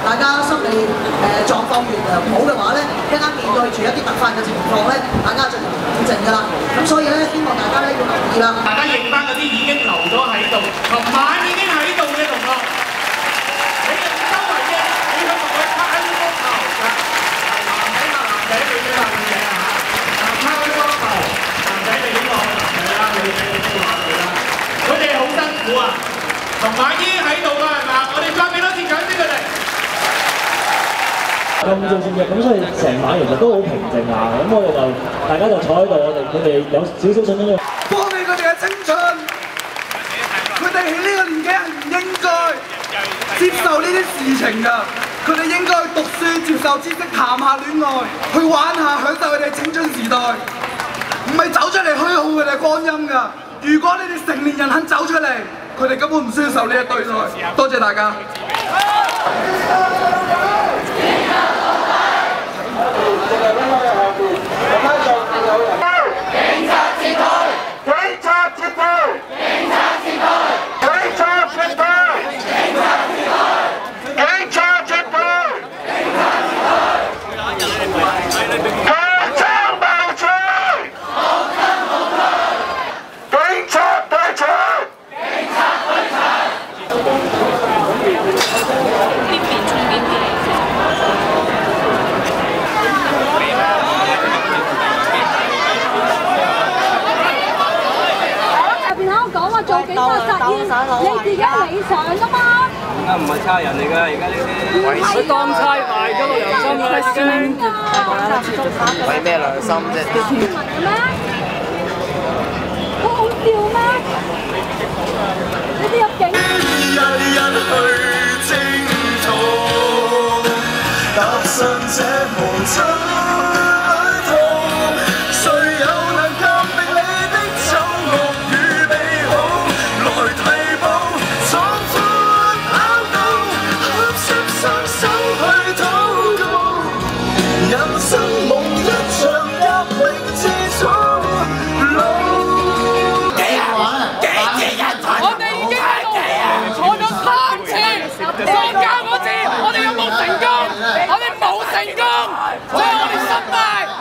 大家心理狀況越良好嘅話咧，一間面對住一啲突發嘅情況咧，大家就冷靜㗎啦。咁所以咧，希望大家咧要留意啦。大家認翻嗰啲已經留咗喺度，琴晚已經喺度嘅同學，你哋周圍嘅，你去同佢拍喺膊頭㗎，男仔拍男仔，女仔拍女仔啊嚇，拍喺膊頭，男仔你呢個男仔啦，女仔你呢個女啦，佢哋好辛苦啊！琴晚已經喺度啦，係咪啊？我哋再俾多次掌聲佢哋。咁做節目咁，所以成晚其實都好平靜下。咁我哋就大家就坐喺度，佢哋有少少信心。放棄佢哋嘅青春，佢哋喺呢個年紀係唔應該接受呢啲事情㗎。佢哋應該讀書、接受知識、談下戀愛，去玩下，享受佢哋青春時代，唔係走出嚟虛耗佢哋光陰㗎。如果你哋成年人肯走出嚟，佢哋根本唔需要受呢一對待。多謝大家。做警察實驗，你自己理想㗎嘛？而家唔係差人嚟㗎，而家呢啲佢當差賣咗個良心㗎啦，已經。為咩良心啫？市民嘅咩？好好笑咩？你哋入警。日日去征討，踏上這無盡。成功，所以我哋失敗。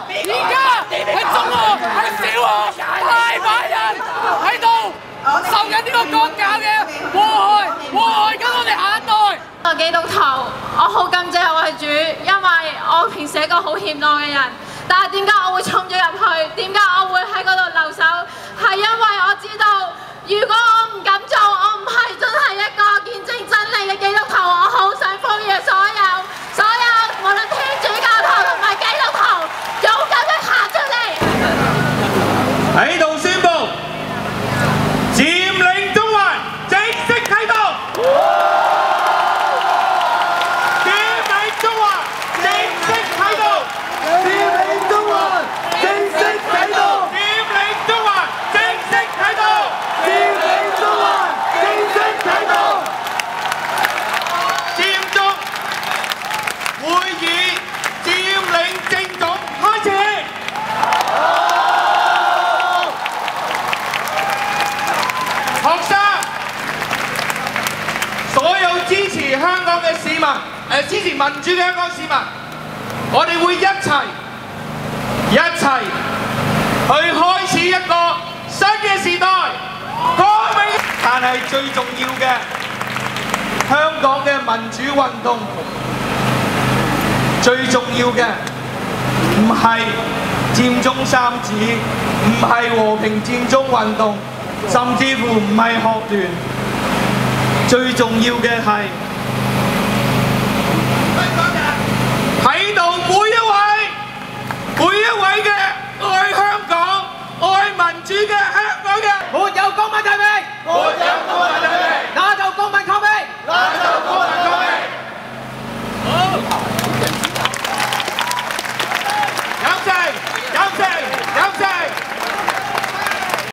而家喺中學、喺小學，大把人喺度受緊呢個國教嘅禍害緊我哋下一代。我基督徒，我好感謝我係主，因為我平時係一個好謙讓嘅人，但係點解我會衝咗入去？點解我會喺嗰度留守？係因為我知道，如果我唔敢做，我唔係真係一個見證真理嘅基督徒。我好想呼籲所有無論天主教徒同埋基督徒，勇敢地行出嚟。喺度宣布，佔領中環正式啟動。佔領中環正式啟動。佔領中環正式啟動。佔領中環正式啟動。佔領中環正式啟動。佔中會議佔領政總開始。學生，所有支持香港嘅市民，支持民主嘅香港市民，我哋會一齊去開始一個新嘅時代。但係最重要嘅，香港嘅民主運動。最重要嘅唔係佔中三子，唔係和平佔中運動，甚至乎唔係學聯，最重要嘅係喺度每一位嘅愛香港、愛民主嘅香港。